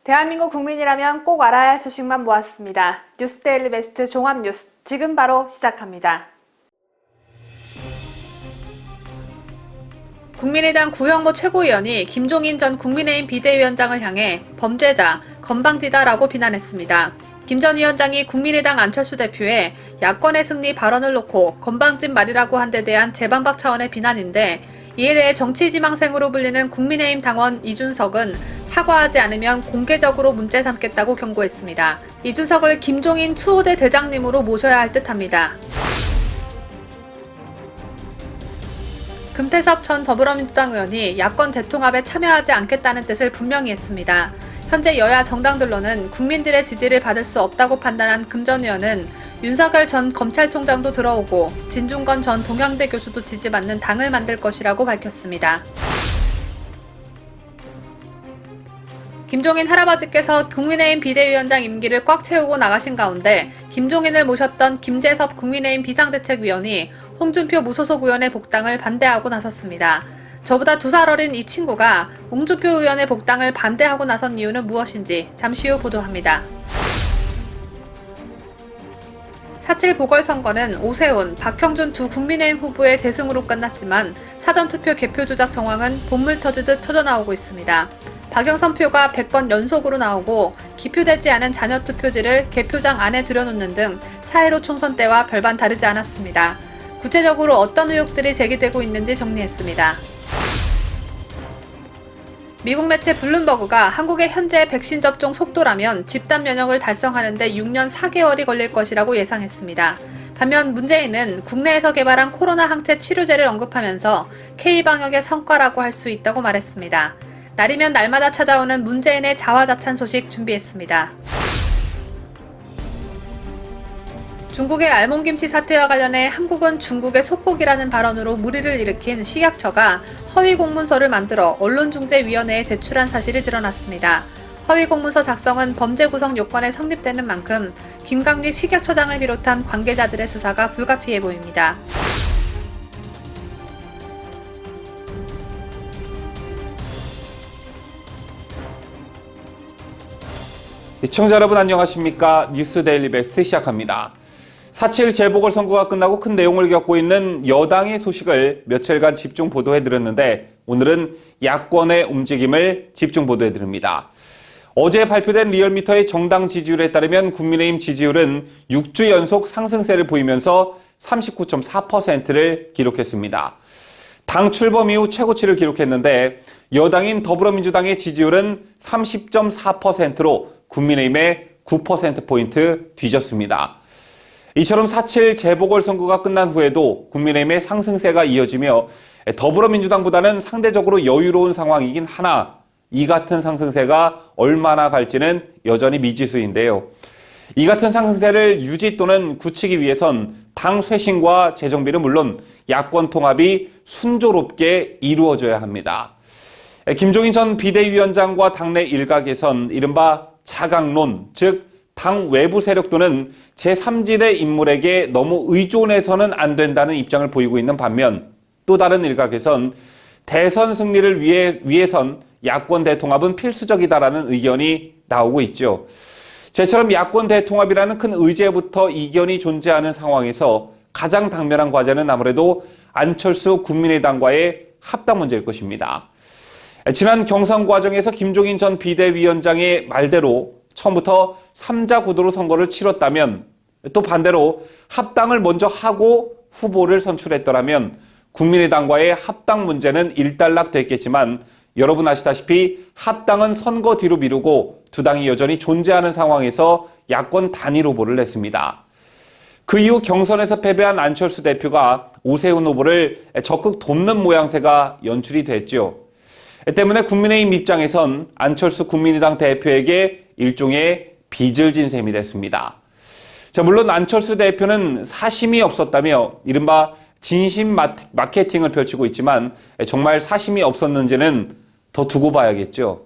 대한민국 국민이라면 꼭 알아야 할 소식만 모았습니다. 뉴스데일리 베스트 종합뉴스 지금 바로 시작합니다. 국민의당 구형모 최고위원이 김종인 전 국민의힘 비대위원장을 향해 범죄자, 건방지다라고 비난했습니다. 김 전 위원장이 국민의당 안철수 대표의 야권의 승리 발언을 놓고 건방진 말이라고 한 데 대한 재반박 차원의 비난인데, 이에 대해 정치지망생으로 불리는 국민의힘 당원 이준석은 사과하지 않으면 공개적으로 문제 삼겠다고 경고했습니다. 이준석을 김종인 추호대 대장님으로 모셔야 할 듯합니다. 금태섭 전 더불어민주당 의원이 야권 대통합에 참여하지 않겠다는 뜻을 분명히 했습니다. 현재 여야 정당들로는 국민들의 지지를 받을 수 없다고 판단한 금 전 의원은 윤석열 전 검찰총장도 들어오고 진중권 전 동양대 교수도 지지받는 당을 만들 것이라고 밝혔습니다. 김종인 할아버지께서 국민의힘 비대위원장 임기를 꽉 채우고 나가신 가운데 김종인을 모셨던 김재섭 국민의힘 비상대책위원이 홍준표 무소속 의원의 복당을 반대하고 나섰습니다. 저보다 2살 어린 이 친구가 홍준표 의원의 복당을 반대하고 나선 이유는 무엇인지 잠시 후 보도합니다. 4.7 보궐선거는 오세훈, 박형준 두 국민의힘 후보의 대승으로 끝났지만 사전투표 개표 조작 정황은 본물 터지듯 터져나오고 있습니다. 박영선 표가 100번 연속으로 나오고 기표되지 않은 잔여 투표지를 개표장 안에 들여놓는 등 4.15 총선 때와 별반 다르지 않았습니다. 구체적으로 어떤 의혹들이 제기되고 있는지 정리했습니다. 미국 매체 블룸버그가 한국의 현재 백신 접종 속도라면 집단 면역을 달성하는 데 6년 4개월이 걸릴 것이라고 예상했습니다. 반면 문재인은 국내에서 개발한 코로나 항체 치료제를 언급하면서 K방역의 성과라고 할 수 있다고 말했습니다. 날이면 날마다 찾아오는 문재인의 자화자찬 소식 준비했습니다. 중국의 알몬김치 사태와 관련해 한국은 중국의 속국이라는 발언으로 물의를 일으킨 식약처가 허위 공문서를 만들어 언론중재위원회에 제출한 사실이 드러났습니다. 허위 공문서 작성은 범죄 구성 요건에 성립되는 만큼 김강직 식약처장을 비롯한 관계자들의 수사가 불가피해 보입니다. 시청자 여러분 안녕하십니까? 뉴스데일리 베스트 시작합니다. 4.7 재보궐선거가 끝나고 큰 내용을 겪고 있는 여당의 소식을 며칠간 집중 보도해드렸는데, 오늘은 야권의 움직임을 집중 보도해드립니다. 어제 발표된 리얼미터의 정당 지지율에 따르면 국민의힘 지지율은 6주 연속 상승세를 보이면서 39.4%를 기록했습니다. 당 출범 이후 최고치를 기록했는데, 여당인 더불어민주당의 지지율은 30.4%로 국민의힘의 9%포인트 뒤졌습니다. 이처럼 4.7 재보궐선거가 끝난 후에도 국민의힘의 상승세가 이어지며 더불어민주당보다는 상대적으로 여유로운 상황이긴 하나, 이 같은 상승세가 얼마나 갈지는 여전히 미지수인데요. 이 같은 상승세를 유지 또는 굳히기 위해선 당 쇄신과 재정비는 물론 야권 통합이 순조롭게 이루어져야 합니다. 김종인 전 비대위원장과 당내 일각에선 이른바 자강론, 즉 당 외부 세력 또는 제3지대 인물에게 너무 의존해서는 안 된다는 입장을 보이고 있는 반면, 또 다른 일각에선 대선 승리를 위해선 야권 대통합은 필수적이다라는 의견이 나오고 있죠. 제처럼 야권 대통합이라는 큰 의제부터 이견이 존재하는 상황에서 가장 당면한 과제는 아무래도 안철수 국민의당과의 합당 문제일 것입니다. 지난 경선 과정에서 김종인 전 비대위원장의 말대로 처음부터 3자 구도로 선거를 치렀다면, 또 반대로 합당을 먼저 하고 후보를 선출했더라면 국민의당과의 합당 문제는 일단락됐겠지만, 여러분 아시다시피 합당은 선거 뒤로 미루고 두 당이 여전히 존재하는 상황에서 야권 단일 후보를 냈습니다. 그 이후 경선에서 패배한 안철수 대표가 오세훈 후보를 적극 돕는 모양새가 연출이 됐죠. 때문에 국민의힘 입장에선 안철수 국민의당 대표에게 일종의 빚을 진 셈이 됐습니다. 자, 물론 안철수 대표는 사심이 없었다며 이른바 진심 마케팅을 펼치고 있지만, 정말 사심이 없었는지는 더 두고 봐야겠죠.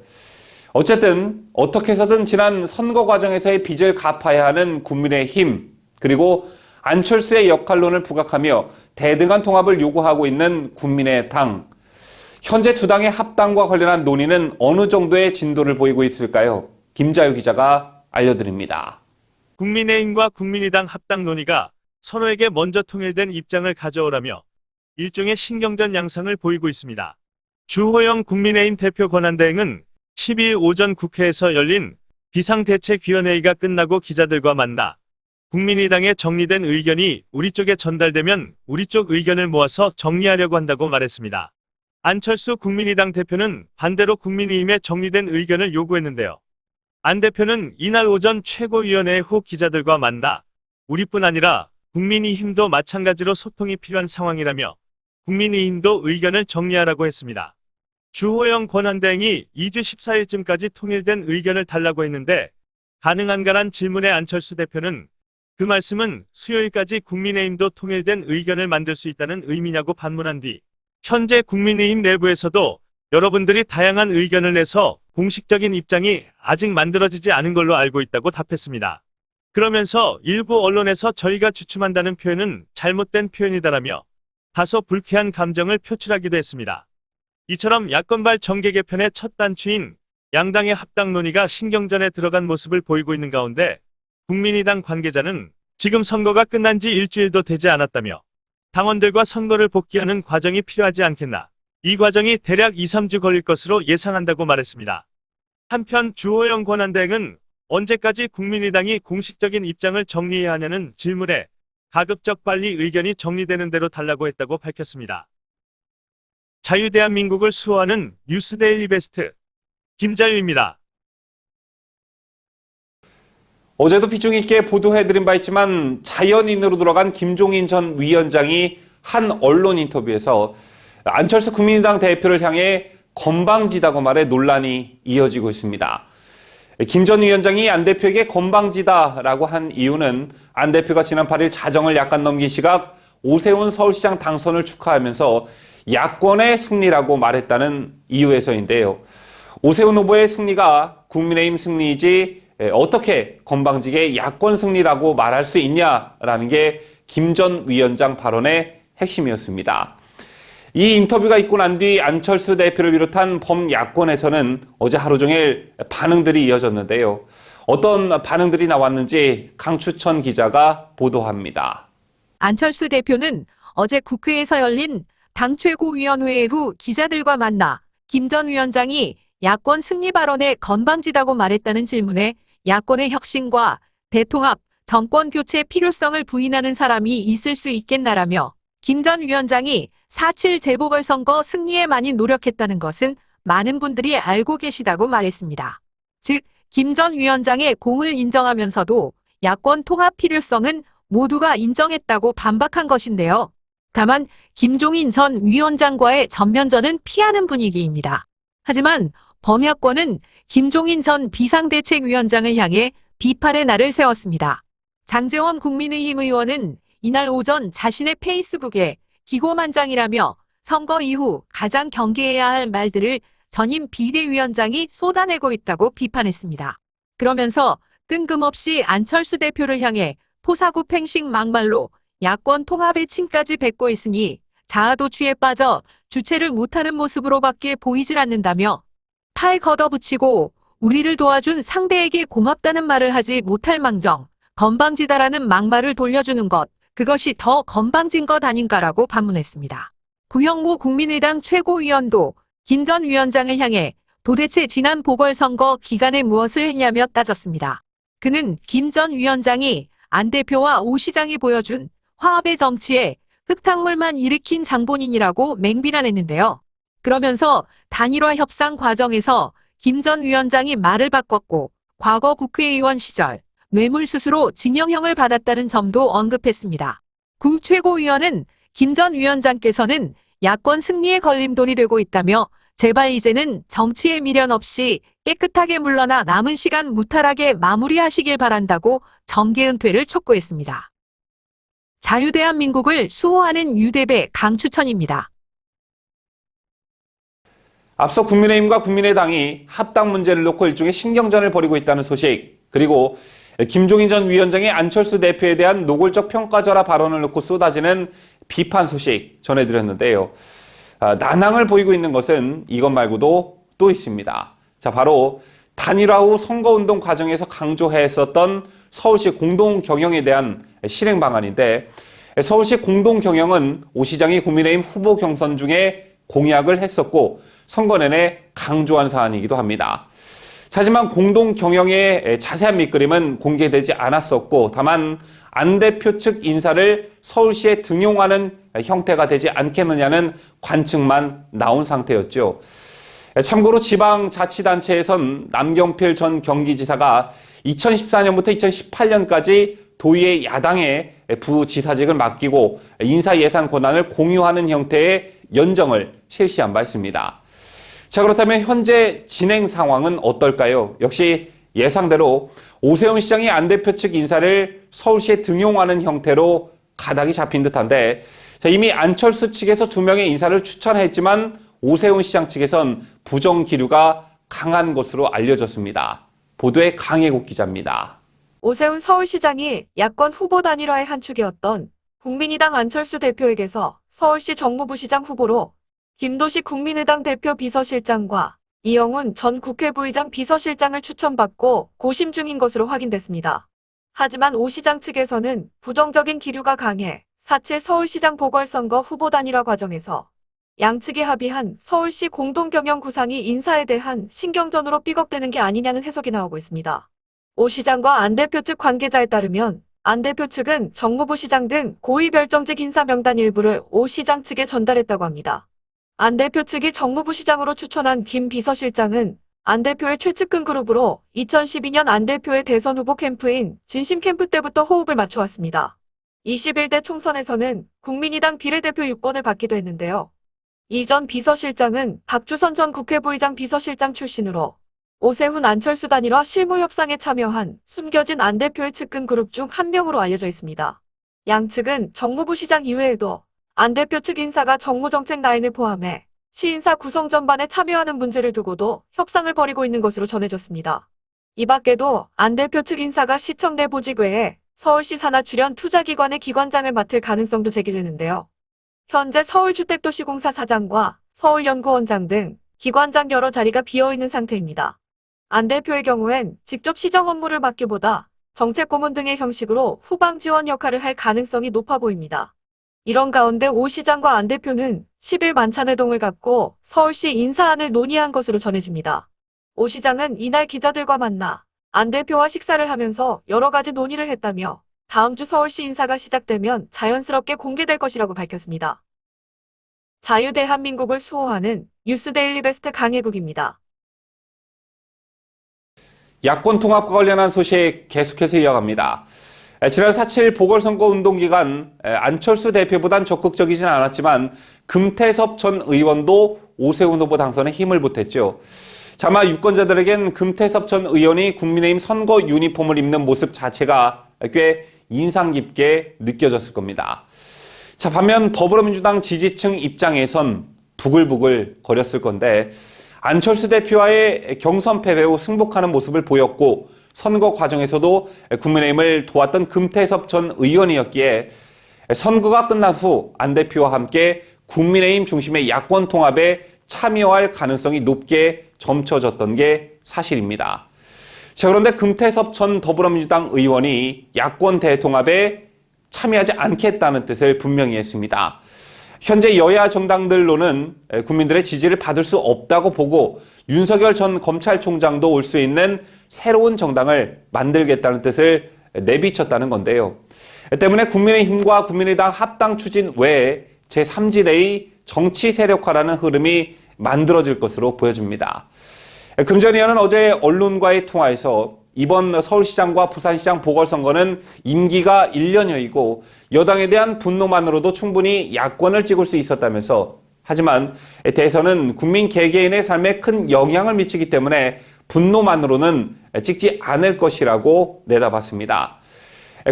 어쨌든 어떻게 해서든 지난 선거 과정에서의 빚을 갚아야 하는 국민의힘, 그리고 안철수의 역할론을 부각하며 대등한 통합을 요구하고 있는 국민의당, 현재 두 당의 합당과 관련한 논의는 어느 정도의 진도를 보이고 있을까요? 김자유 기자가 알려드립니다. 국민의힘과 국민의당 합당 논의가 서로에게 먼저 통일된 입장을 가져오라며 일종의 신경전 양상을 보이고 있습니다. 주호영 국민의힘 대표 권한대행은 12일 오전 국회에서 열린 비상대책위원회의가 끝나고 기자들과 만나 국민의당의 정리된 의견이 우리 쪽에 전달되면 우리 쪽 의견을 모아서 정리하려고 한다고 말했습니다. 안철수 국민의당 대표는 반대로 국민의힘의 정리된 의견을 요구했는데요. 안 대표는 이날 오전 최고위원회 후 기자들과 만나 우리뿐 아니라 국민의힘도 마찬가지로 소통이 필요한 상황이라며 국민의힘도 의견을 정리하라고 했습니다. 주호영 권한대행이 2주 14일쯤까지 통일된 의견을 달라고 했는데 가능한가란 질문에 안철수 대표는 그 말씀은 수요일까지 국민의힘도 통일된 의견을 만들 수 있다는 의미냐고 반문한 뒤 현재 국민의힘 내부에서도 여러분들이 다양한 의견을 내서 공식적인 입장이 아직 만들어지지 않은 걸로 알고 있다고 답했습니다. 그러면서 일부 언론에서 저희가 주춤한다는 표현은 잘못된 표현이다라며 다소 불쾌한 감정을 표출하기도 했습니다. 이처럼 야권발 정계 개편의 첫 단추인 양당의 합당 논의가 신경전에 들어간 모습을 보이고 있는 가운데 국민의당 관계자는 지금 선거가 끝난 지 일주일도 되지 않았다며 당원들과 선거를 복귀하는 과정이 필요하지 않겠나. 이 과정이 대략 2, 3주 걸릴 것으로 예상한다고 말했습니다. 한편 주호영 권한대행은 언제까지 국민의당이 공식적인 입장을 정리해야 하냐는 질문에 가급적 빨리 의견이 정리되는 대로 달라고 했다고 밝혔습니다. 자유대한민국을 수호하는 뉴스데일리 베스트 김자유입니다. 어제도 비중 있게 보도해드린 바 있지만 자연인으로 들어간 김종인 전 위원장이 한 언론 인터뷰에서 안철수 국민의당 대표를 향해 건방지다고 말해 논란이 이어지고 있습니다. 김 전 위원장이 안 대표에게 건방지다라고 한 이유는 안 대표가 지난 8일 자정을 약간 넘긴 시각 오세훈 서울시장 당선을 축하하면서 야권의 승리라고 말했다는 이유에서인데요. 오세훈 후보의 승리가 국민의힘 승리이지 어떻게 건방지게 야권 승리라고 말할 수 있냐라는 게 김 전 위원장 발언의 핵심이었습니다. 이 인터뷰가 있고 난 뒤 안철수 대표를 비롯한 범야권에서는 어제 하루 종일 반응들이 이어졌는데요. 어떤 반응들이 나왔는지 강추천 기자가 보도합니다. 안철수 대표는 어제 국회에서 열린 당 최고위원회의 후 기자들과 만나 김 전 위원장이 야권 승리 발언에 건방지다고 말했다는 질문에 야권의 혁신과 대통합, 정권 교체 필요성을 부인하는 사람이 있을 수 있겠나라며 김 전 위원장이 4.7 재보궐선거 승리에 많이 노력했다는 것은 많은 분들이 알고 계시다고 말했습니다. 즉, 김 전 위원장의 공을 인정하면서도 야권 통합 필요성은 모두가 인정했다고 반박한 것인데요. 다만 김종인 전 위원장과의 전면전은 피하는 분위기입니다. 하지만 범야권은 김종인 전 비상대책위원장을 향해 비판의 날을 세웠습니다. 장제원 국민의힘 의원은 이날 오전 자신의 페이스북에 기고만장이라며 선거 이후 가장 경계해야 할 말들을 전임 비대위원장이 쏟아내고 있다고 비판했습니다. 그러면서 뜬금없이 안철수 대표를 향해 토사구 팽식 막말로 야권 통합의 침까지 뱉고 있으니 자아도취에 빠져 주체를 못하는 모습으로밖에 보이질 않는다며 팔 걷어붙이고 우리를 도와준 상대에게 고맙다는 말을 하지 못할 망정 건방지다라는 막말을 돌려주는 것 그것이 더 건방진 것 아닌가라고 반문했습니다. 구형무 국민의당 최고위원도 김 전 위원장을 향해 도대체 지난 보궐선거 기간에 무엇을 했냐며 따졌습니다. 그는 김 전 위원장이 안 대표와 오 시장이 보여준 화합의 정치에 흙탕물만 일으킨 장본인이라고 맹비난했는데요. 그러면서 단일화 협상 과정에서 김 전 위원장이 말을 바꿨고 과거 국회의원 시절 뇌물수수로 징역형을 받았다는 점도 언급했습니다. 구 최고위원은 김 전 위원장께서는 야권 승리의 걸림돌이 되고 있다며 제발 이제는 정치에 미련 없이 깨끗하게 물러나 남은 시간 무탈하게 마무리하시길 바란다고 정계은퇴를 촉구했습니다. 자유대한민국을 수호하는 유대배 강추천입니다. 앞서 국민의힘과 국민의당이 합당 문제를 놓고 일종의 신경전을 벌이고 있다는 소식, 그리고 김종인 전 위원장의 안철수 대표에 대한 노골적 평가절하 발언을 놓고 쏟아지는 비판 소식 전해드렸는데요. 난항을 보이고 있는 것은 이것 말고도 또 있습니다. 자, 바로 단일화 후 선거운동 과정에서 강조했었던 서울시 공동경영에 대한 실행 방안인데, 서울시 공동경영은 오 시장이 국민의힘 후보 경선 중에 공약을 했었고 선거 내내 강조한 사안이기도 합니다. 하지만 공동경영의 자세한 밑그림은 공개되지 않았었고, 다만 안 대표 측 인사를 서울시에 등용하는 형태가 되지 않겠느냐는 관측만 나온 상태였죠. 참고로 지방자치단체에선 남경필 전 경기지사가 2014년부터 2018년까지 도의회 야당의 부지사직을 맡기고 인사 예산 권한을 공유하는 형태의 연정을 실시한 바 있습니다. 자, 그렇다면 현재 진행 상황은 어떨까요? 역시 예상대로 오세훈 시장이 안 대표 측 인사를 서울시에 등용하는 형태로 가닥이 잡힌 듯한데, 자, 이미 안철수 측에서 2명의 인사를 추천했지만 오세훈 시장 측에선 부정 기류가 강한 것으로 알려졌습니다. 보도에 강혜국 기자입니다. 오세훈 서울시장이 야권 후보 단일화의 한 축이었던 국민의당 안철수 대표에게서 서울시 정무부시장 후보로 김도식 국민의당 대표 비서실장과 이영훈 전 국회 부의장 비서실장을 추천받고 고심 중인 것으로 확인됐습니다. 하지만 오 시장 측에서는 부정적인 기류가 강해 4.7 서울시장 보궐선거 후보 단일화 과정에서 양측이 합의한 서울시 공동경영 구상이 인사에 대한 신경전으로 삐걱대는 게 아니냐는 해석이 나오고 있습니다. 오 시장과 안 대표 측 관계자에 따르면 안 대표 측은 정무부시장 등 고위 별정직 인사 명단 일부를 오 시장 측에 전달했다고 합니다. 안 대표 측이 정무부시장으로 추천한 김 비서실장은 안 대표의 최측근 그룹으로 2012년 안 대표의 대선 후보 캠프인 진심 캠프 때부터 호흡을 맞춰왔습니다. 21대 총선에서는 국민의당 비례대표 6번을 받기도 했는데요. 이전 비서실장은 박주선 전 국회 부의장 비서실장 출신으로 오세훈 안철수 단일화 실무 협상에 참여한 숨겨진 안 대표의 측근 그룹 중 한 명으로 알려져 있습니다. 양측은 정무부시장 이외에도 안 대표 측 인사가 정무정책 라인을 포함해 시인사 구성 전반에 참여하는 문제를 두고도 협상을 벌이고 있는 것으로 전해졌습니다. 이 밖에도 안 대표 측 인사가 시청 내 보직 외에 서울시 산하 출연 투자기관의 기관장을 맡을 가능성도 제기되는데요. 현재 서울주택도시공사 사장과 서울연구원장 등 기관장 여러 자리가 비어있는 상태입니다. 안 대표의 경우엔 직접 시정 업무를 맡기보다 정책고문 등의 형식으로 후방 지원 역할을 할 가능성이 높아 보입니다. 이런 가운데 오 시장과 안 대표는 10일 만찬회동을 갖고 서울시 인사안을 논의한 것으로 전해집니다. 오 시장은 이날 기자들과 만나 안 대표와 식사를 하면서 여러 가지 논의를 했다며 다음 주 서울시 인사가 시작되면 자연스럽게 공개될 것이라고 밝혔습니다. 자유대한민국을 수호하는 뉴스데일리 베스트 강혜국입니다. 야권 통합과 관련한 소식 계속해서 이어갑니다. 지난 4.7 보궐선거 운동 기간 안철수 대표보단 적극적이진 않았지만 금태섭 전 의원도 오세훈 후보 당선에 힘을 보탰죠. 아마 유권자들에겐 금태섭 전 의원이 국민의힘 선거 유니폼을 입는 모습 자체가 꽤 인상 깊게 느껴졌을 겁니다. 자, 반면 더불어민주당 지지층 입장에선 부글부글 거렸을 건데, 안철수 대표와의 경선 패배 후 승복하는 모습을 보였고 선거 과정에서도 국민의힘을 도왔던 금태섭 전 의원이었기에 선거가 끝난 후 안 대표와 함께 국민의힘 중심의 야권 통합에 참여할 가능성이 높게 점쳐졌던 게 사실입니다. 자, 그런데 금태섭 전 더불어민주당 의원이 야권 대통합에 참여하지 않겠다는 뜻을 분명히 했습니다. 현재 여야 정당들로는 국민들의 지지를 받을 수 없다고 보고 윤석열 전 검찰총장도 올 수 있는 새로운 정당을 만들겠다는 뜻을 내비쳤다는 건데요. 때문에 국민의힘과 국민의당 합당 추진 외에 제3지대의 정치 세력화라는 흐름이 만들어질 것으로 보여집니다. 금 전 의원은 어제 언론과의 통화에서 이번 서울시장과 부산시장 보궐선거는 임기가 1년여이고 여당에 대한 분노만으로도 충분히 야권을 찍을 수 있었다면서, 하지만 대선은 국민 개개인의 삶에 큰 영향을 미치기 때문에 분노만으로는 찍지 않을 것이라고 내다봤습니다.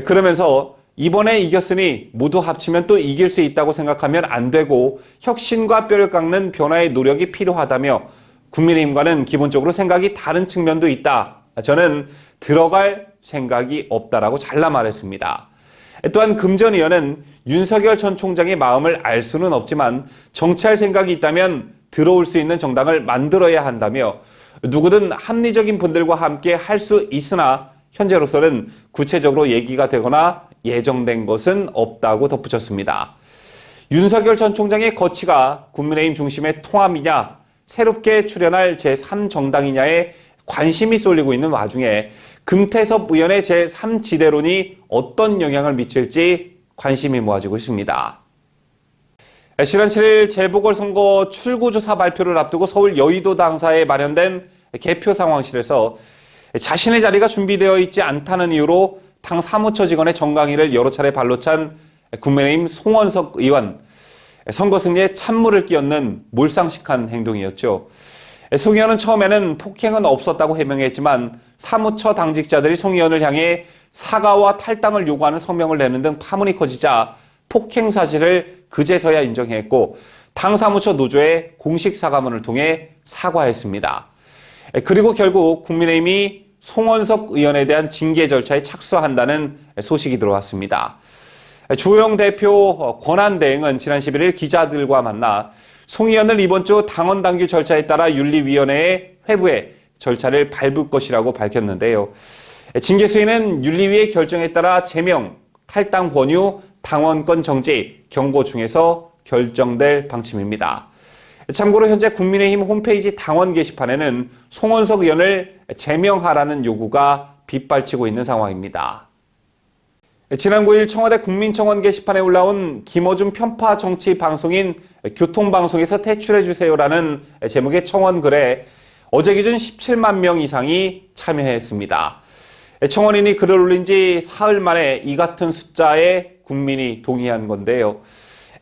그러면서 이번에 이겼으니 모두 합치면 또 이길 수 있다고 생각하면 안 되고 혁신과 뼈를 깎는 변화의 노력이 필요하다며 국민의힘과는 기본적으로 생각이 다른 측면도 있다. 저는 들어갈 생각이 없다라고 잘라 말했습니다. 또한 금 전 의원은 윤석열 전 총장의 마음을 알 수는 없지만 정치할 생각이 있다면 들어올 수 있는 정당을 만들어야 한다며 누구든 합리적인 분들과 함께 할 수 있으나 현재로서는 구체적으로 얘기가 되거나 예정된 것은 없다고 덧붙였습니다. 윤석열 전 총장의 거취가 국민의힘 중심의 통합이냐, 새롭게 출연할 제3정당이냐에 관심이 쏠리고 있는 와중에 금태섭 의원의 제3지대론이 어떤 영향을 미칠지 관심이 모아지고 있습니다. 지난 7일 재보궐선거 출구조사 발표를 앞두고 서울 여의도 당사에 마련된 개표 상황실에서 자신의 자리가 준비되어 있지 않다는 이유로 당 사무처 직원의 정강이를 여러 차례 발로 찬 국민의힘 송원석 의원. 선거 승리에 찬물을 끼얹는 몰상식한 행동이었죠. 송 의원은 처음에는 폭행은 없었다고 해명했지만 사무처 당직자들이 송 의원을 향해 사과와 탈당을 요구하는 성명을 내는 등 파문이 커지자 폭행 사실을 그제서야 인정했고 당 사무처 노조에 공식 사과문을 통해 사과했습니다. 그리고 결국 국민의힘이 송원석 의원에 대한 징계 절차에 착수한다는 소식이 들어왔습니다. 주호영 대표 권한대행은 지난 11일 기자들과 만나 송 의원을 이번 주 당원 당규 절차에 따라 윤리위원회에 회부해 절차를 밟을 것이라고 밝혔는데요. 징계 수위는 윤리위의 결정에 따라 제명, 탈당 권유, 당원권 정지, 경고 중에서 결정될 방침입니다. 참고로 현재 국민의힘 홈페이지 당원 게시판에는 송원석 의원을 제명하라는 요구가 빗발치고 있는 상황입니다. 지난 9일 청와대 국민청원 게시판에 올라온 김어준 편파 정치 방송인 교통방송에서 퇴출해주세요라는 제목의 청원글에 어제 기준 17만 명 이상이 참여했습니다. 청원인이 글을 올린 지 사흘 만에 이 같은 숫자의 국민이 동의한 건데요.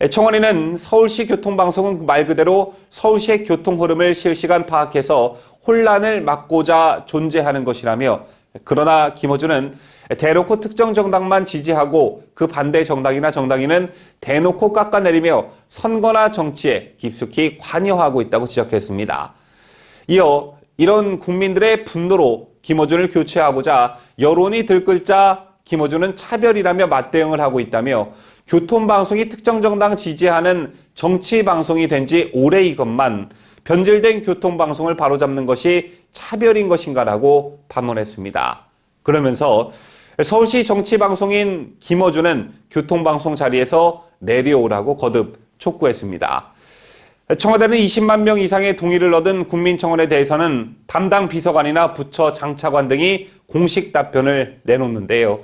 청원인은 서울시 교통방송은 말 그대로 서울시의 교통 흐름을 실시간 파악해서 혼란을 막고자 존재하는 것이라며 그러나 김어준은 대놓고 특정 정당만 지지하고 그 반대 정당이나 정당인은 대놓고 깎아내리며 선거나 정치에 깊숙이 관여하고 있다고 지적했습니다. 이어 이런 국민들의 분노로 김어준을 교체하고자 여론이 들끓자 김어준은 차별이라며 맞대응을 하고 있다며 교통방송이 특정 정당 지지하는 정치방송이 된 지 오래이건만 변질된 교통방송을 바로잡는 것이 차별인 것인가라고 반문했습니다. 그러면서 서울시 정치방송인 김어준은 교통방송 자리에서 내려오라고 거듭 촉구했습니다. 청와대는 20만 명 이상의 동의를 얻은 국민청원에 대해서는 담당 비서관이나 부처 장차관 등이 공식 답변을 내놓는데요.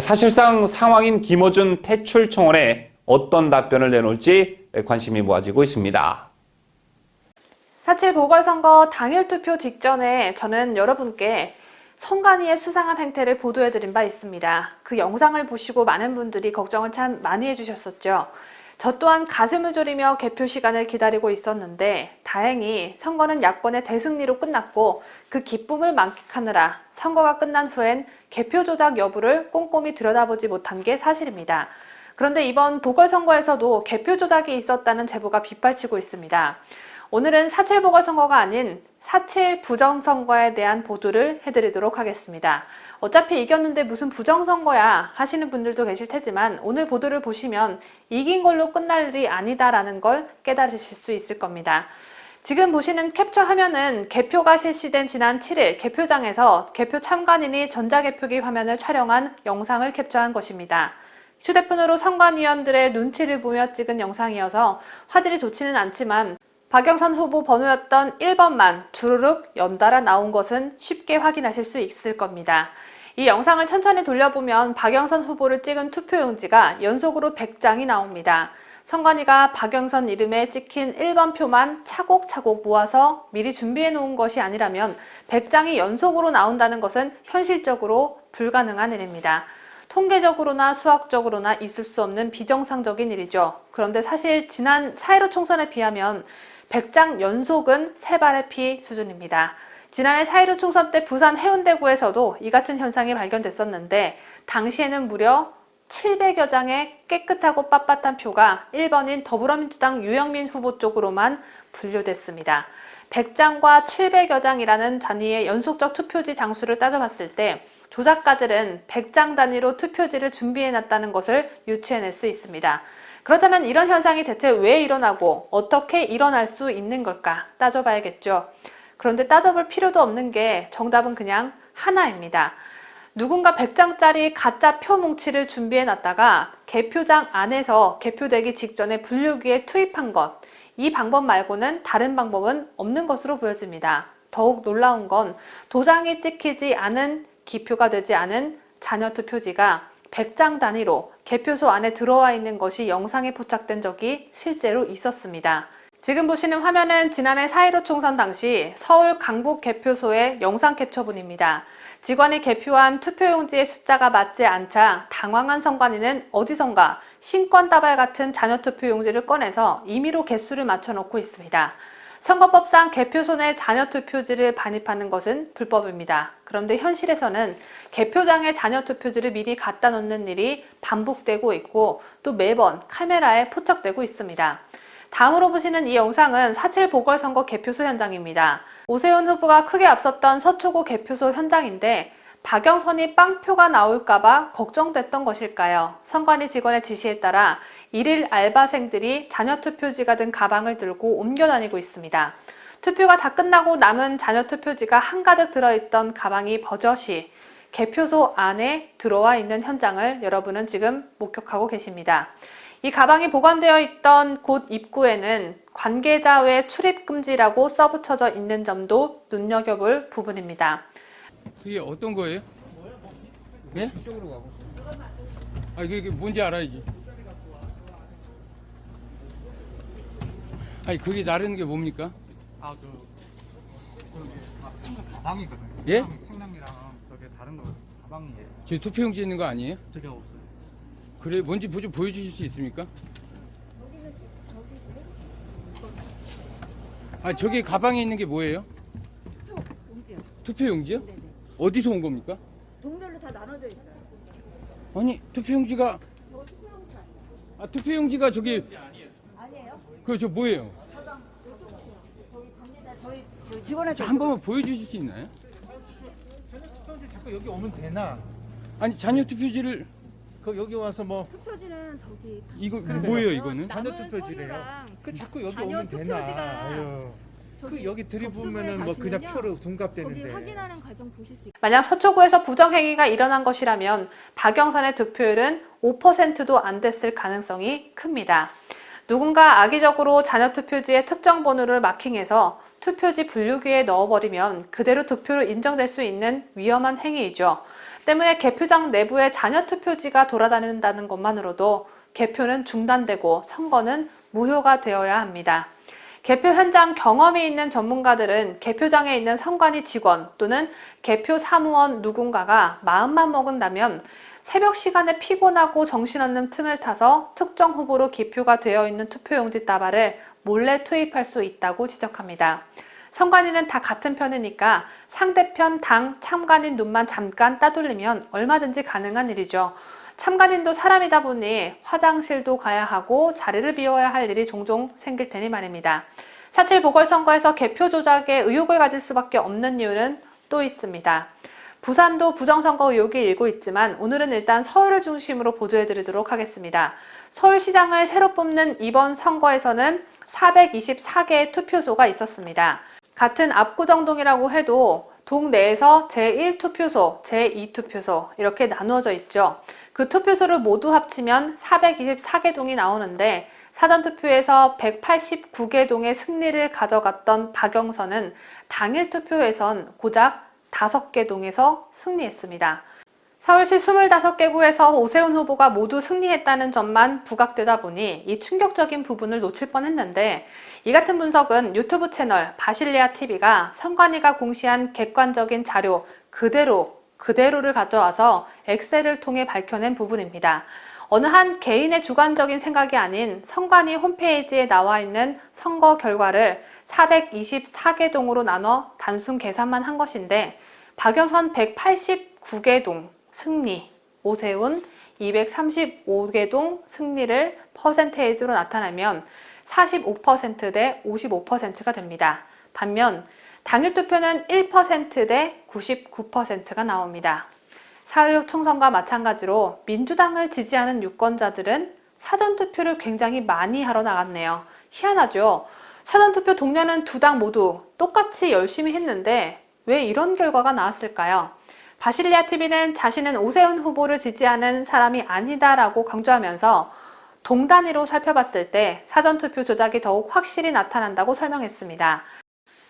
사실상 상황인 김어준 퇴출 청원에 어떤 답변을 내놓을지 관심이 모아지고 있습니다. 4.7 보궐선거 당일 투표 직전에 저는 여러분께 선관위의 수상한 행태를 보도해드린 바 있습니다. 그 영상을 보시고 많은 분들이 걱정을 참 많이 해주셨었죠. 저 또한 가슴을 졸이며 개표 시간을 기다리고 있었는데 다행히 선거는 야권의 대승리로 끝났고 그 기쁨을 만끽하느라 선거가 끝난 후엔 개표 조작 여부를 꼼꼼히 들여다보지 못한 게 사실입니다. 그런데 이번 보궐선거에서도 개표 조작이 있었다는 제보가 빗발치고 있습니다. 오늘은 4.7 보궐선거가 아닌 4.7 부정선거에 대한 보도를 해드리도록 하겠습니다. 어차피 이겼는데 무슨 부정선거야 하시는 분들도 계실 테지만 오늘 보도를 보시면 이긴 걸로 끝날 일이 아니다라는 걸 깨달으실 수 있을 겁니다. 지금 보시는 캡처 화면은 개표가 실시된 지난 7일 개표장에서 개표 참관인이 전자개표기 화면을 촬영한 영상을 캡처한 것입니다. 휴대폰으로 선관위원들의 눈치를 보며 찍은 영상이어서 화질이 좋지는 않지만 박영선 후보 번호였던 1번만 주르륵 연달아 나온 것은 쉽게 확인하실 수 있을 겁니다. 이 영상을 천천히 돌려보면 박영선 후보를 찍은 투표용지가 연속으로 100장이 나옵니다. 선관위가 박영선 이름에 찍힌 1번 표만 차곡차곡 모아서 미리 준비해 놓은 것이 아니라면 100장이 연속으로 나온다는 것은 현실적으로 불가능한 일입니다. 통계적으로나 수학적으로나 있을 수 없는 비정상적인 일이죠. 그런데 사실 지난 4.15 총선에 비하면 100장 연속은 세 발의 피 수준입니다. 지난해 4.15 총선 때 부산 해운대구에서도 이 같은 현상이 발견됐었는데 당시에는 무려 700여 장의 깨끗하고 빳빳한 표가 1번인 더불어민주당 유영민 후보 쪽으로만 분류됐습니다. 100장과 700여 장이라는 단위의 연속적 투표지 장수를 따져봤을 때 조작가들은 100장 단위로 투표지를 준비해놨다는 것을 유추해낼 수 있습니다. 그렇다면 이런 현상이 대체 왜 일어나고 어떻게 일어날 수 있는 걸까 따져봐야겠죠. 그런데 따져볼 필요도 없는 게 정답은 그냥 하나입니다. 누군가 100장짜리 가짜 표 뭉치를 준비해 놨다가 개표장 안에서 개표되기 직전에 분류기에 투입한 것. 이 방법 말고는 다른 방법은 없는 것으로 보여집니다. 더욱 놀라운 건 도장이 찍히지 않은 기표가 되지 않은 잔여투표지가 100장 단위로 개표소 안에 들어와 있는 것이 영상에 포착된 적이 실제로 있었습니다. 지금 보시는 화면은 지난해 4.15 총선 당시 서울 강북 개표소의 영상 캡처본입니다. 직원이 개표한 투표용지의 숫자가 맞지 않자 당황한 선관위는 어디선가 신권다발 같은 잔여투표용지를 꺼내서 임의로 개수를 맞춰놓고 있습니다. 선거법상 개표소 내 잔여투표지를 반입하는 것은 불법입니다. 그런데 현실에서는 개표장에 잔여투표지를 미리 갖다 놓는 일이 반복되고 있고 또 매번 카메라에 포착되고 있습니다. 다음으로 보시는 이 영상은 4.7 보궐선거 개표소 현장입니다. 오세훈 후보가 크게 앞섰던 서초구 개표소 현장인데 박영선이 빵표가 나올까봐 걱정됐던 것일까요? 선관위 직원의 지시에 따라 일일 알바생들이 잔여투표지가 든 가방을 들고 옮겨 다니고 있습니다. 투표가 다 끝나고 남은 잔여투표지가 한가득 들어있던 가방이 버젓이 개표소 안에 들어와 있는 현장을 여러분은 지금 목격하고 계십니다. 이 가방이 보관되어 있던 곳 입구에는 관계자 외 출입 금지라고 써붙여져 있는 점도 눈여겨볼 부분입니다. 그게 어떤 거예요? 예? 이쪽으로 가고. 아, 이게 뭔지 알아야지. 아니, 그게 나르는 게 뭡니까? 가방이거든요. 예? 행랑이랑 저게 다른 거 가방이에요. 저 투표용지 있는 거 아니에요? 저게 없어요. 그래, 뭔지 좀 보여주실 수 있습니까? 아, 저기 가방에 있는 게 뭐예요? 용지요. 투표용지요? 네네. 어디서 온 겁니까? 동별로 다 나눠져 있어요. 아니, 투표용지가, 저거 투표용지 아니에요? 아, 투표용지가 저기, 아니에요? 저 뭐예요? 저희 관계자 저희 그 직원한테 저 한 번만 보여주실 수 있나요? 투표지 자꾸 여기 오면 되나? 아니, 잔여 투표지를, 그 여기 와서 뭐 투표지는 저기 이거 그러니까요. 뭐예요, 이거는? 잔여 남은 투표지래요. 서류랑 그 자꾸 여기 잔여 오면 되나? 투표지가 아유. 그 저기 여기 들이부으면은 뭐 접수부에 그냥 가시면요. 표로 거기 둔갑되는데. 확인하는 과정 보실 수 있어요. 만약 서초구에서 부정행위가 일어난 것이라면 박영선의 득표율은 5%도 안 됐을 가능성이 큽니다. 누군가 악의적으로 잔여투표지의 특정 번호를 마킹해서 투표지 분류기에 넣어버리면 그대로 득표로 인정될 수 있는 위험한 행위이죠. 때문에 개표장 내부에 잔여투표지가 돌아다닌다는 것만으로도 개표는 중단되고 선거는 무효가 되어야 합니다. 개표 현장 경험이 있는 전문가들은 개표장에 있는 선관위 직원 또는 개표 사무원 누군가가 마음만 먹은다면 새벽 시간에 피곤하고 정신없는 틈을 타서 특정 후보로 기표가 되어 있는 투표용지 따발을 몰래 투입할 수 있다고 지적합니다. 선관위는 다 같은 편이니까 상대편 당 참관인 눈만 잠깐 따돌리면 얼마든지 가능한 일이죠. 참관인도 사람이다 보니 화장실도 가야 하고 자리를 비워야 할 일이 종종 생길 테니 말입니다. 4.7 보궐선거에서 개표 조작에 의혹을 가질 수밖에 없는 이유는 또 있습니다. 부산도 부정선거 의혹이 일고 있지만 오늘은 일단 서울을 중심으로 보도해드리도록 하겠습니다. 서울시장을 새로 뽑는 이번 선거에서는 424개의 투표소가 있었습니다. 같은 압구정동이라고 해도 동 내에서 제1투표소, 제2투표소 이렇게 나누어져 있죠. 그 투표소를 모두 합치면 424개 동이 나오는데 사전투표에서 189개 동의 승리를 가져갔던 박영선은 당일 투표에선 고작 5개 동에서 승리했습니다. 서울시 25개 구에서 오세훈 후보가 모두 승리했다는 점만 부각되다 보니 이 충격적인 부분을 놓칠 뻔했는데 이 같은 분석은 유튜브 채널 바실리아 TV가 선관위가 공시한 객관적인 자료 그대로를 가져와서 엑셀을 통해 밝혀낸 부분입니다. 어느 한 개인의 주관적인 생각이 아닌 선관위 홈페이지에 나와 있는 선거 결과를 424개 동으로 나눠 단순 계산만 한 것인데 박영선 189개 동 승리, 오세훈 235개 동 승리를 퍼센테이지로 나타내면 45% 대 55%가 됩니다. 반면 당일 투표는 1% 대 99%가 나옵니다. 4.16 총선과 마찬가지로 민주당을 지지하는 유권자들은 사전투표를 굉장히 많이 하러 나갔네요. 희한하죠? 사전투표 동료는 두 당 모두 똑같이 열심히 했는데 왜 이런 결과가 나왔을까요? 바실리아 TV는 자신은 오세훈 후보를 지지하는 사람이 아니다라고 강조하면서 동단위로 살펴봤을 때 사전투표 조작이 더욱 확실히 나타난다고 설명했습니다.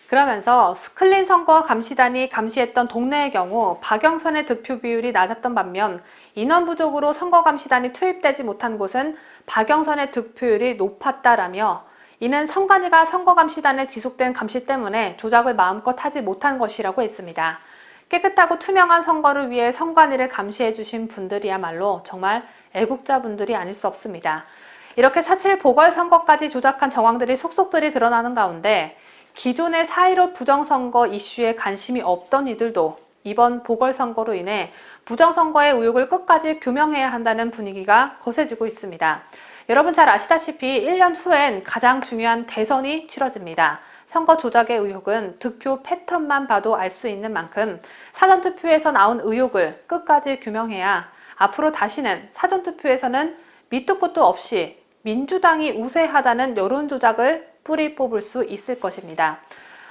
그러면서 스클린 선거 감시단이 감시했던 동네의 경우 박영선의 득표 비율이 낮았던 반면 인원 부족으로 선거 감시단이 투입되지 못한 곳은 박영선의 득표율이 높았다라며 이는 선관위가 선거 감시단의 지속된 감시 때문에 조작을 마음껏 하지 못한 것이라고 했습니다. 깨끗하고 투명한 선거를 위해 선관위를 감시해 주신 분들이야말로 정말 애국자분들이 아닐 수 없습니다. 이렇게 4.7 보궐선거까지 조작한 정황들이 속속들이 드러나는 가운데 기존의 4.15 부정선거 이슈에 관심이 없던 이들도 이번 보궐선거로 인해 부정선거의 의혹을 끝까지 규명해야 한다는 분위기가 거세지고 있습니다. 여러분 잘 아시다시피 1년 후엔 가장 중요한 대선이 치러집니다. 선거 조작의 의혹은 득표 패턴만 봐도 알 수 있는 만큼 사전투표에서 나온 의혹을 끝까지 규명해야 앞으로 다시는 사전투표에서는 밑도 끝도 없이 민주당이 우세하다는 여론조작을 뿌리 뽑을 수 있을 것입니다.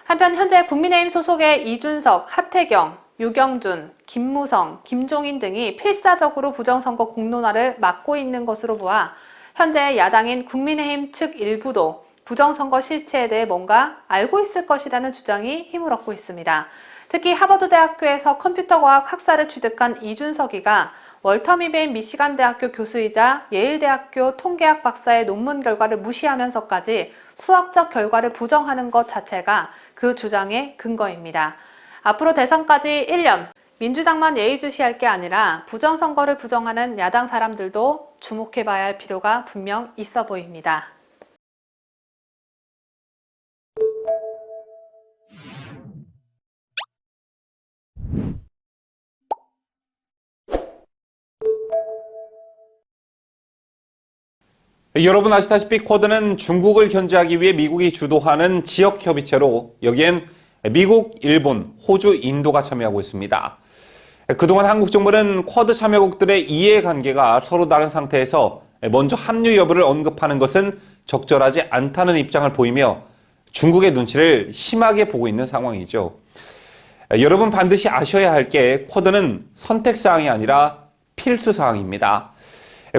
한편 현재 국민의힘 소속의 이준석, 하태경, 유경준, 김무성, 김종인 등이 필사적으로 부정선거 공론화를 막고 있는 것으로 보아 현재 야당인 국민의힘 측 일부도 부정선거 실체에 대해 뭔가 알고 있을 것이라는 주장이 힘을 얻고 있습니다. 특히 하버드대학교에서 컴퓨터과학 학사를 취득한 이준석이가 월터 미베인 미시간대학교 교수이자 예일대학교 통계학 박사의 논문 결과를 무시하면서까지 수학적 결과를 부정하는 것 자체가 그 주장의 근거입니다. 앞으로 대선까지 1년, 민주당만 예의주시할 게 아니라 부정선거를 부정하는 야당 사람들도 주목해봐야 할 필요가 분명 있어 보입니다. 여러분 아시다시피 쿼드는 중국을 견제하기 위해 미국이 주도하는 지역협의체로 여기엔 미국, 일본, 호주, 인도가 참여하고 있습니다. 그동안 한국 정부는 쿼드 참여국들의 이해관계가 서로 다른 상태에서 먼저 합류 여부를 언급하는 것은 적절하지 않다는 입장을 보이며 중국의 눈치를 심하게 보고 있는 상황이죠. 여러분 반드시 아셔야 할 게 쿼드는 선택사항이 아니라 필수사항입니다.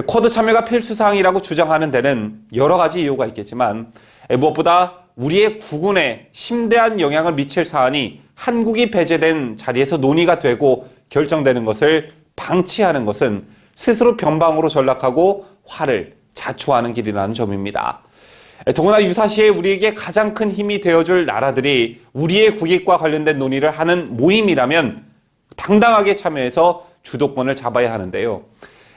쿼드 참여가 필수사항이라고 주장하는 데는 여러 가지 이유가 있겠지만 무엇보다 우리의 국운에 심대한 영향을 미칠 사안이 한국이 배제된 자리에서 논의가 되고 결정되는 것을 방치하는 것은 스스로 변방으로 전락하고 화를 자초하는 길이라는 점입니다. 더구나 유사시에 우리에게 가장 큰 힘이 되어줄 나라들이 우리의 국익과 관련된 논의를 하는 모임이라면 당당하게 참여해서 주도권을 잡아야 하는데요.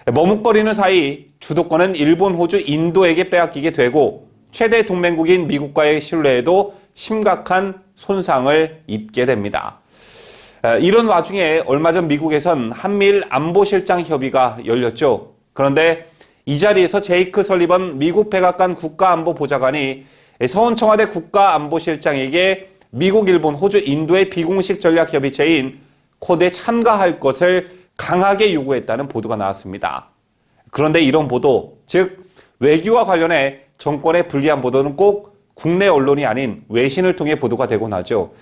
머뭇거리는 사이 주도권은 일본, 호주, 인도에게 빼앗기게 되고 최대 동맹국인 미국과의 신뢰에도 심각한 손상을 입게 됩니다. 이런 와중에 얼마 전 미국에선 한미일 안보실장 협의가 열렸죠. 그런데 이 자리에서 제이크 설리번 미국 백악관 국가안보보좌관이 서훈 청와대 국가안보실장에게 미국, 일본, 호주, 인도의 비공식 전략협의체인 쿼드에 참가할 것을 강하게 요구했다는 보도가 나왔습니다. 그런데 이런 보도, 즉 외교와 관련해 정권에 불리한 보도는 꼭 국내 언론이 아닌 외신을 통해 보도가 되곤 하죠.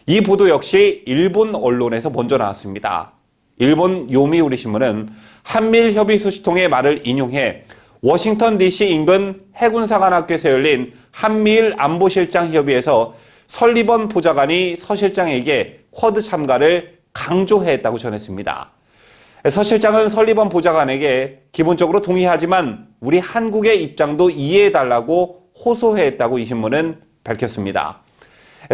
이 보도 역시 일본 언론에서 먼저 나왔습니다. 일본 요미우리 신문은 한미일 협의 소식통의 말을 인용해 워싱턴 DC 인근 해군사관학교에서 열린 한미일 안보실장 협의에서 설리번 보좌관이 서 실장에게 쿼드 참가를 강조했다고 전했습니다. 서 실장은 설리번 보좌관에게 기본적으로 동의하지만 우리 한국의 입장도 이해해달라고 호소했다고 이 신문은 밝혔습니다.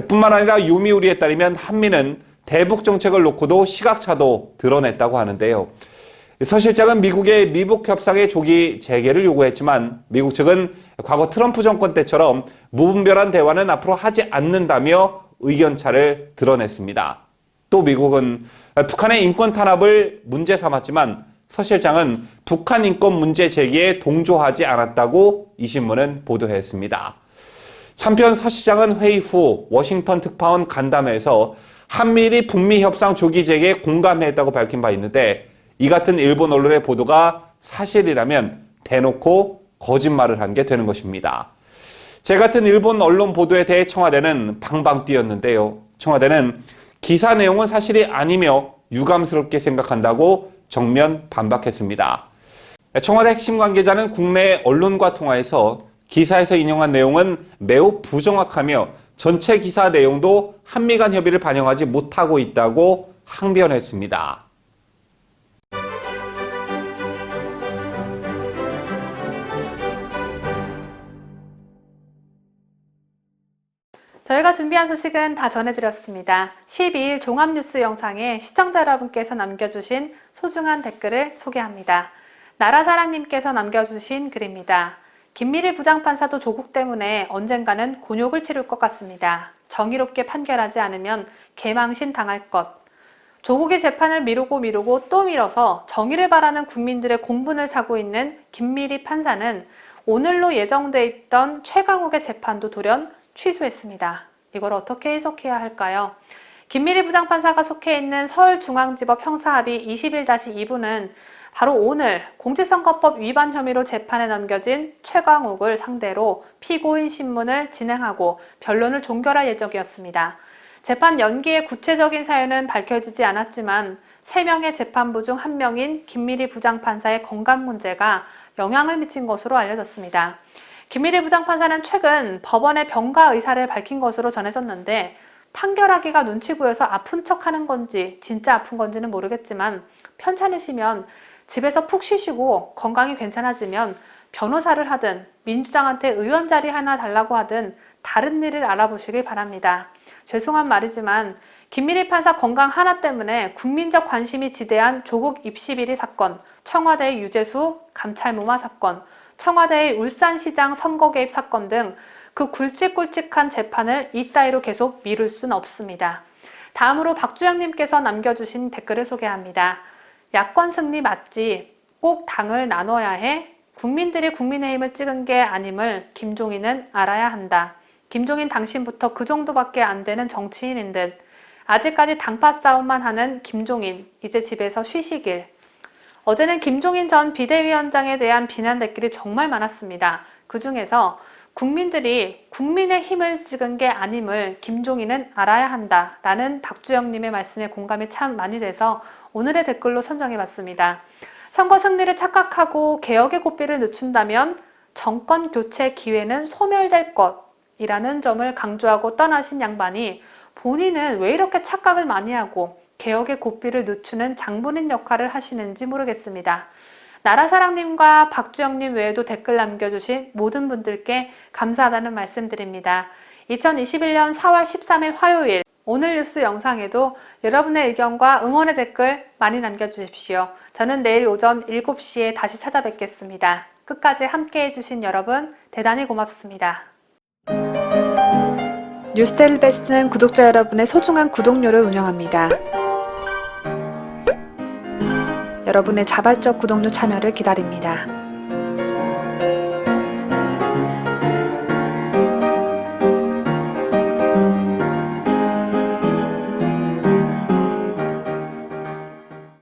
뿐만 아니라 요미우리에 따르면 한미는 대북 정책을 놓고도 시각차도 드러냈다고 하는데요. 서 실장은 미국의 미북 협상의 조기 재개를 요구했지만 미국 측은 과거 트럼프 정권 때처럼 무분별한 대화는 앞으로 하지 않는다며 의견차를 드러냈습니다. 또 미국은 북한의 인권 탄압을 문제 삼았지만 서 실장은 북한 인권 문제 제기에 동조하지 않았다고 이 신문은 보도했습니다. 한편 서 시장은 회의 후 워싱턴 특파원 간담회에서 한미일이 북미 협상 조기 재개에 공감했다고 밝힌 바 있는데 이 같은 일본 언론의 보도가 사실이라면 대놓고 거짓말을 한 게 되는 것입니다. 제 같은 일본 언론 보도에 대해 청와대는 방방 뛰었는데요. 청와대는 기사 내용은 사실이 아니며 유감스럽게 생각한다고 정면 반박했습니다. 청와대 핵심 관계자는 국내 언론과 통화에서 기사에서 인용한 내용은 매우 부정확하며 전체 기사 내용도 한미 간 협의를 반영하지 못하고 있다고 항변했습니다. 저희가 준비한 소식은 다 전해드렸습니다. 12일 종합뉴스 영상에 시청자 여러분께서 남겨주신 소중한 댓글을 소개합니다. 나라사랑님께서 남겨주신 글입니다. 김미리 부장판사도 조국 때문에 언젠가는 곤욕을 치를 것 같습니다. 정의롭게 판결하지 않으면 개망신 당할 것. 조국이 재판을 미루고 또 미뤄서 정의를 바라는 국민들의 공분을 사고 있는 김미리 판사는 오늘로 예정돼 있던 최강욱의 재판도 돌연 취소했습니다. 이걸 어떻게 해석해야 할까요? 김미리 부장판사가 속해 있는 서울중앙지법 형사합의 21-2부는 바로 오늘 공직선거법 위반 혐의로 재판에 넘겨진 최강욱을 상대로 피고인 신문을 진행하고 변론을 종결할 예정이었습니다. 재판 연기의 구체적인 사유는 밝혀지지 않았지만 3명의 재판부 중 1명인 김미리 부장판사의 건강 문제가 영향을 미친 것으로 알려졌습니다. 김미리 부장판사는 최근 법원의 병가 의사를 밝힌 것으로 전해졌는데 판결하기가 눈치 보여서 아픈 척하는 건지 진짜 아픈 건지는 모르겠지만 편찮으시면 집에서 푹 쉬시고 건강이 괜찮아지면 변호사를 하든 민주당한테 의원 자리 하나 달라고 하든 다른 일을 알아보시길 바랍니다. 죄송한 말이지만 김미리 판사 건강 하나 때문에 국민적 관심이 지대한 조국 입시비리 사건, 청와대의 유재수 감찰무마 사건, 청와대의 울산시장 선거 개입 사건 등 그 굵직굵직한 재판을 이따위로 계속 미룰 수는 없습니다. 다음으로 박주영님께서 남겨주신 댓글을 소개합니다. 야권 승리 맞지? 꼭 당을 나눠야 해? 국민들이 국민의힘을 찍은 게 아님을 김종인은 알아야 한다. 김종인 당신부터 그 정도밖에 안 되는 정치인인 듯. 아직까지 당파 싸움만 하는 김종인, 이제 집에서 쉬시길. 어제는 김종인 전 비대위원장에 대한 비난 댓글이 정말 많았습니다. 그 중에서 국민들이 국민의힘을 찍은 게 아님을 김종인은 알아야 한다 라는 박주영님의 말씀에 공감이 참 많이 돼서 오늘의 댓글로 선정해봤습니다. 선거 승리를 착각하고 개혁의 고삐를 늦춘다면 정권 교체 기회는 소멸될 것이라는 점을 강조하고 떠나신 양반이 본인은 왜 이렇게 착각을 많이 하고 개혁의 고삐를 늦추는 장본인 역할을 하시는지 모르겠습니다. 나라사랑님과 박주영님 외에도 댓글 남겨주신 모든 분들께 감사하다는 말씀드립니다. 2021년 4월 13일 화요일 오늘 뉴스 영상에도 여러분의 의견과 응원의 댓글 많이 남겨주십시오. 저는 내일 오전 7시에 다시 찾아뵙겠습니다. 끝까지 함께 해주신 여러분 대단히 고맙습니다. 뉴스데일리 베스트는 구독자 여러분의 소중한 구독료를 운영합니다. 여러분의 자발적 구독료 참여를 기다립니다.